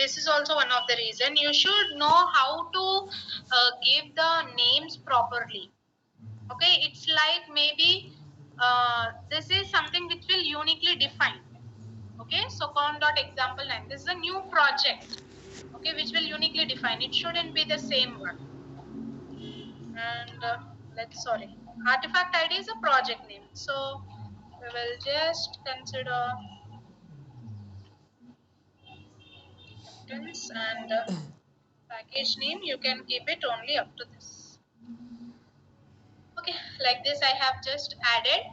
this is also one of the reason. You should know how to give the names properly. Okay, it's like maybe this is something which will uniquely define. Okay, so com.example 9, this is a new project, okay, which will uniquely define. It shouldn't be the same one. And sorry, artifact ID is a project name, so we will just consider and package name, you can keep it only up to this. Okay, like this I have just added,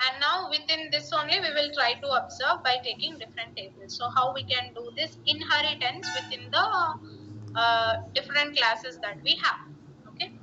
and now within this only we will try to observe by taking different tables. So how we can do this inheritance within the different classes that we have. Okay,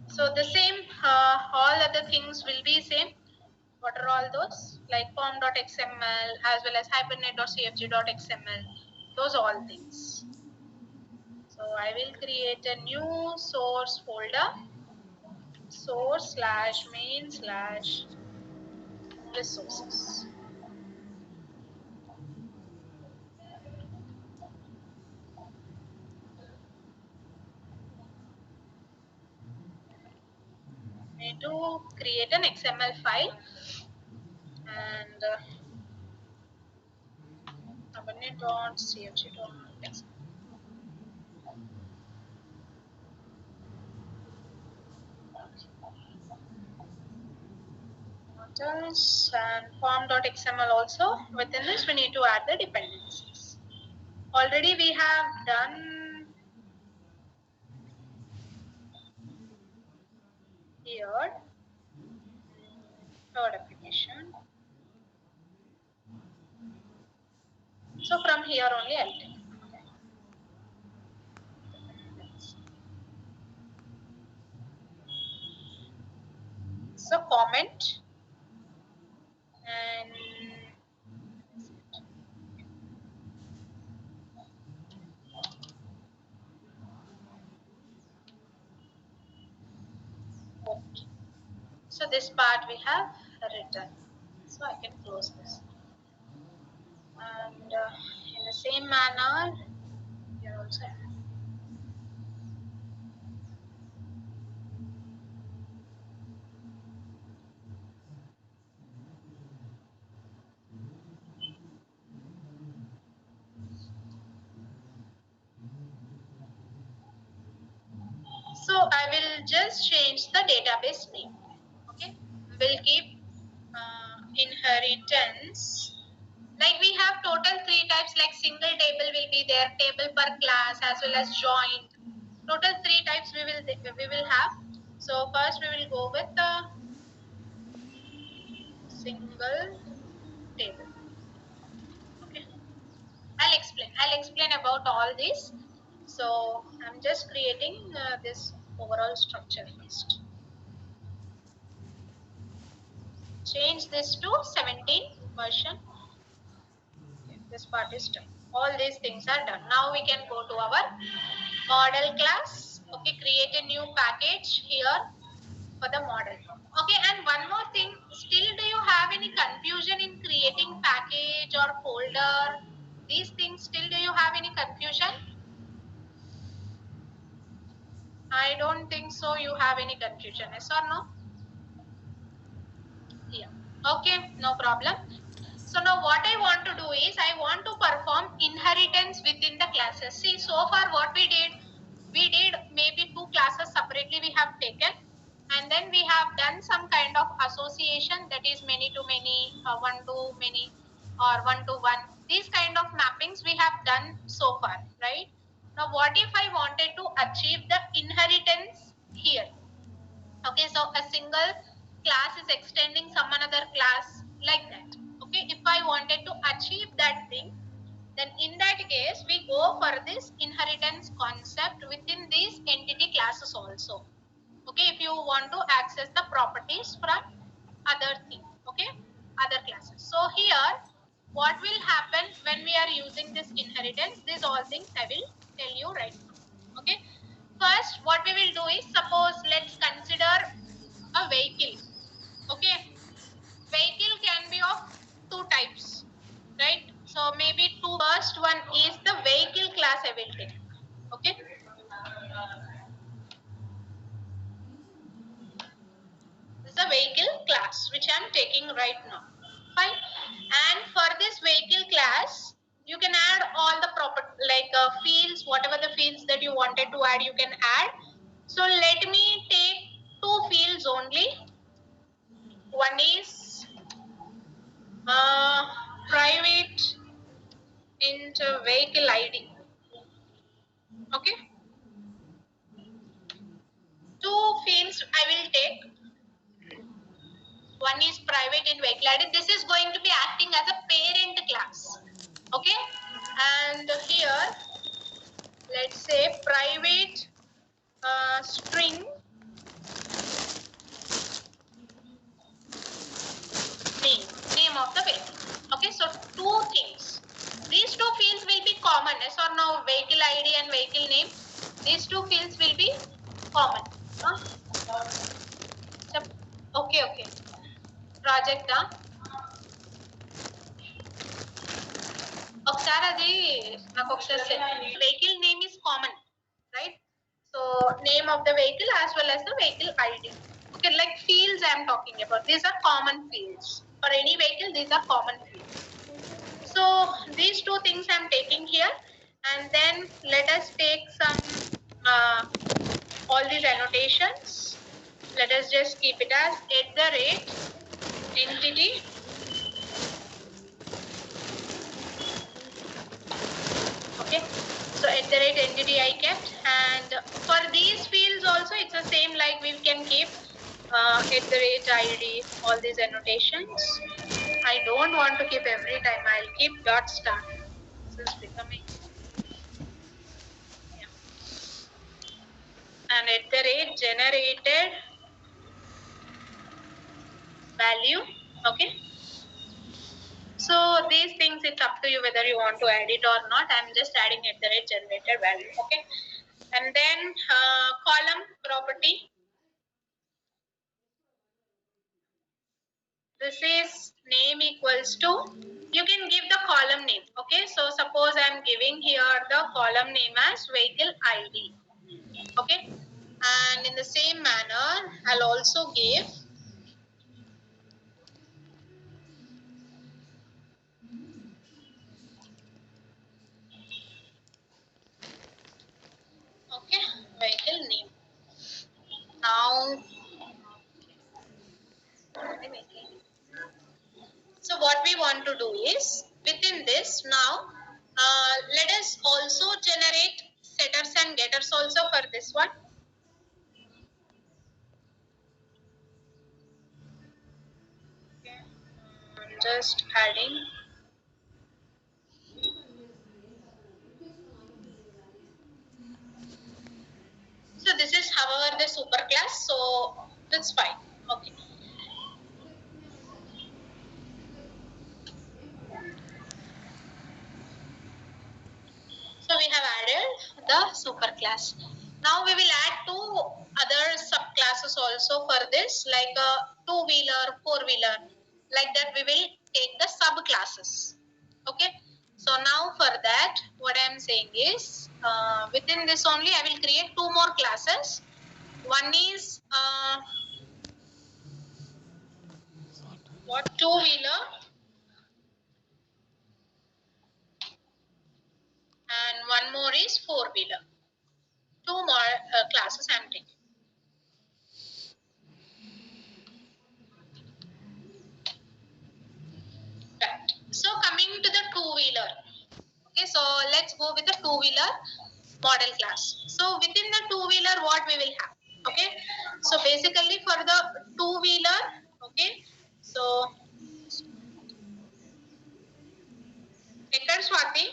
so the same, all other things will be same. What are all those? Like form.xml as well as hibernate.cfg.xml, those all things. So I will create a new source folder, source/main/resources. Need to create an XML file and hibernate.cfg.xml. And form.xml also. Within this we need to add the dependencies. Already we have done here third application. So from here only I'll take. So comment and okay. So this part we have written. So I can close this. And in the same manner, here also. So I will just change the database name. Okay, we'll keep inheritance. Like we have total 3 types, like single table will be there, table per class as well as joint. Total 3 types we will have. So first we will go with the single table. Okay, I'll explain about all this. So I'm just creating this overall structure first. Change this to 17 version. Okay, this part is done. All these things are done. Now we can go to our model class. Okay, create a new package here for the model. Okay, and one more thing, still do you have any confusion in creating package or folder? These things, still do you have any confusion? I don't think so you have any confusion, yes or no? Yeah. Okay, no problem. So now what I want to do is I want to perform inheritance within the classes. See, so far what we did maybe 2 classes separately we have taken, and then we have done some kind of association, that is many to many, one to many, or one to one. These kind of mappings we have done so far, right? Now what if I wanted to achieve the inheritance here? Okay, so a single class is extending some another class, like that. Okay, if I wanted to achieve that thing, then in that case we go for this inheritance concept within these entity classes also. Okay, if you want to access the properties from other thing, okay, other classes. So here what will happen when we are using this inheritance, these all things I will tell you right now. Okay, first what we will do is, suppose let's consider a vehicle. Okay, vehicle can be of two types, right? So maybe first one is the vehicle class I will take. Okay. This is the vehicle class which I am taking right now. Fine. And for this vehicle class, you can add all the proper fields, whatever the fields that you wanted to add, you can add. So let me take two fields only. One is private into vehicle ID. Okay. Two fields I will take. One is private in vehicle ID. This is going to be acting as a parent class. Okay. And here, let's say private string name of the vehicle. Okay, so two things. These two fields will be common. Yes or no? Vehicle ID and vehicle name. These two fields will be common. Huh? Okay. Project. ఒకసారి అది నాకు ఒకసారి vehicle name is common, right? So name of the vehicle as well as the vehicle ID. Okay, like fields I am talking about. These are common fields. For any vehicle, these are common fields. So these two things I am taking here, and then let us take some all these annotations. Let us just keep it as @entity. Okay, so @entity I kept, and for these fields also it's the same, like we can keep @ID, all these annotations. I don't want to keep every time. I'll keep dot star. This is becoming, yeah. And @generated value. Okay, so these things, it's up to you whether you want to add it or not. I'm just adding @generated value. Okay, and then column property. This is name equals to, you can give the column name. Okay, so suppose I'm giving here the column name as vehicle ID. Okay, and in the same manner I'll also give vehicle name. Now, so what we want to do is, within this now, let us also generate setters and getters also for this one. Okay. I'm just adding. So this is however the super class, so that's fine. Okay. So we have added the super class. Now we will add two other subclasses also for this, like a two-wheeler, four-wheeler. Like that we will take the subclasses. Okay. So now for that, what I am saying is, within this only I will create two more classes. One is two-wheeler, and one more is four-wheeler. Two more classes I am taking. Right. So coming to the two-wheeler. Okay, so let's go with the two-wheeler model class. So within the two-wheeler, what we will have? Okay, so basically for the two-wheeler, okay, so Swati.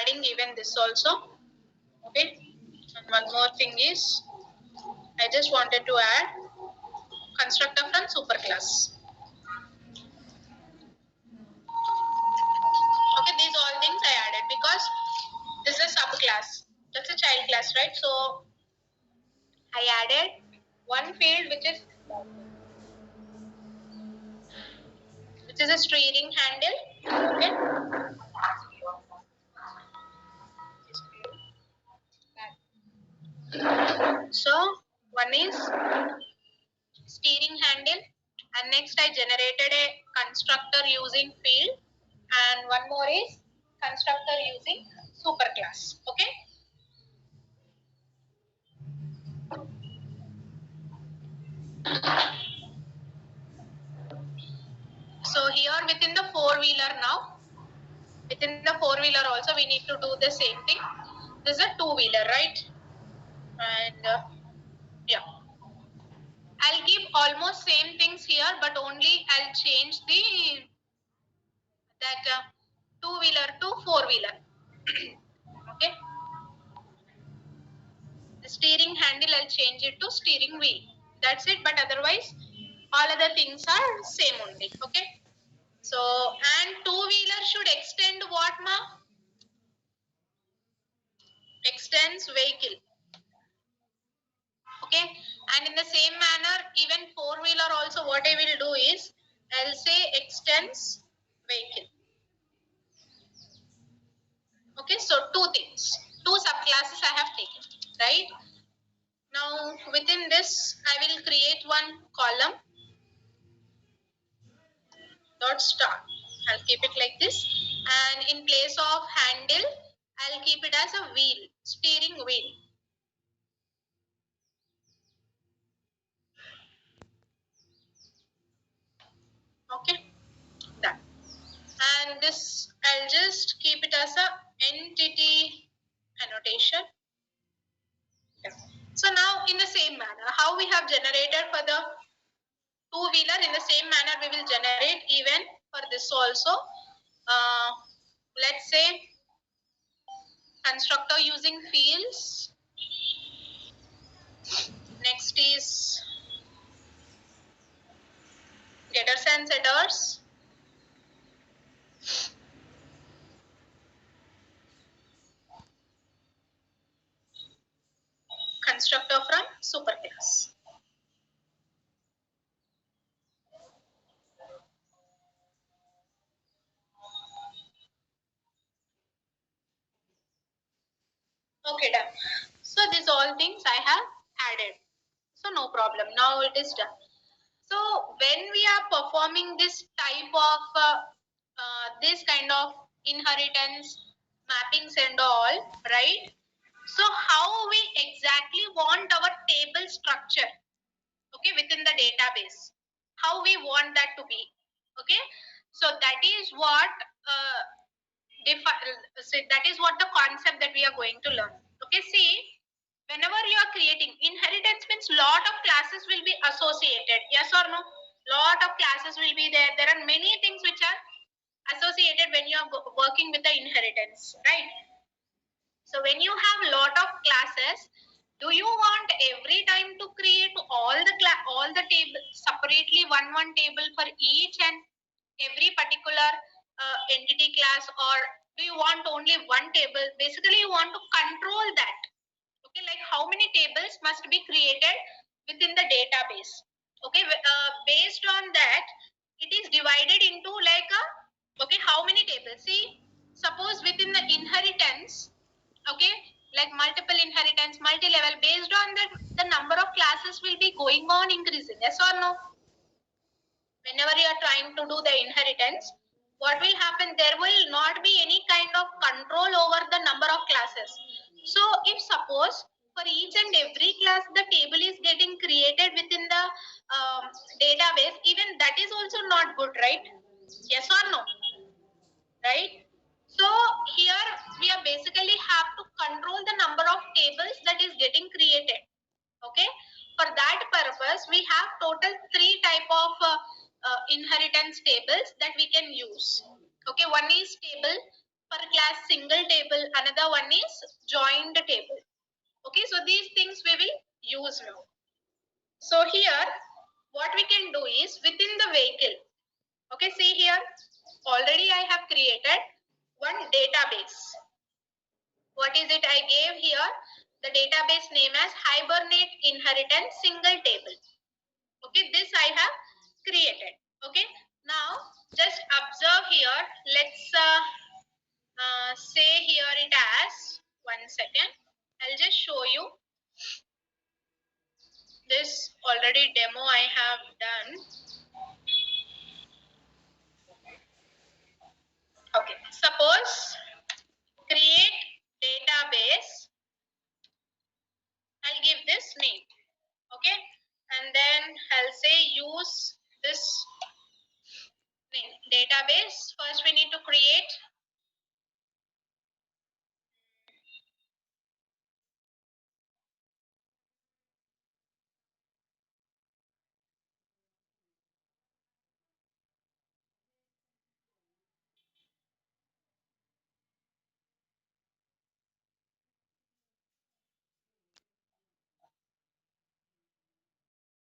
adding even this also. Okay, and one more thing is I just wanted to add constructor from superclass. Okay, these all things I added because this is a subclass. That's a child class, right? So I added one field which is a steering handle. Okay. So one is steering handle, and next I generated a constructor using field, and one more is constructor using superclass. Okay. So here within the four-wheeler now, within the four-wheeler also we need to do the same thing. This is a two-wheeler, right? And yeah, I'll keep almost same things here, but only I'll change that two-wheeler to four-wheeler. Okay. The steering handle I'll change it to steering wheel. That's it. But otherwise, all other things are same only. Okay. So and two-wheeler should extend what, ma? Extends vehicle. Okay, and in the same manner even four-wheeler also what I will do is I'll say extends vehicle. Okay, so two things, two subclasses I have taken, right? Now within this I will create one column dot start. I'll keep it like this, and in place of handle I'll keep it as a wheel, steering wheel. Okay, done. And this I'll just keep it as a entity annotation. Yeah. So now in the same manner, how we have generated for the two-wheeler, in the same manner we will generate even for this also. Let's say constructor using fields. Next is getters and setters. Constructor from superclass. Okay, done. So these all things I have added. So no problem. Now it is done. So when we are performing this type of this kind of inheritance mappings and all, right? So how we exactly want our table structure, okay, within the database, how we want that to be, okay? So that is what that is what the concept that we are going to learn. Okay, see, whenever you are creating inheritance means lot of classes will be associated. Yes or no? Lot of classes will be there. There are many things which are associated when you are working with the inheritance, right? So when you have lot of classes, do you want every time to create all the table separately, one table for each and every particular entity class, or do you want only one table? Basically you want to control that. Okay, like how many tables must be created within the database. Okay, based on that it is divided into like a, okay, how many tables. See, suppose within the inheritance, okay, like multiple inheritance, multi-level, based on that the number of classes will be going on increasing. Yes or no? Whenever you are trying to do the inheritance, what will happen? There will not be any kind of control over the number of classes. So if suppose for each and every class the table is getting created within the database, even that is also not good, right? Yes or no? Right? So here we are basically have to control the number of tables that is getting created. Okay, for that purpose we have total three type of inheritance tables that we can use. Okay, one is table per class single table, another one is joined table. Okay, so these things we will use now. So here what we can do is within the vehicle. Okay, see here already I have created one database. What is it I gave here? The database name as Hibernate Inheritance single table. Okay, this I have created. Okay, now just observe here. Let's say here it as 1 second. I'll just show you this already demo I have done. Okay, suppose create database. I'll give this name. Okay, and then I'll say use this name database. First we need to create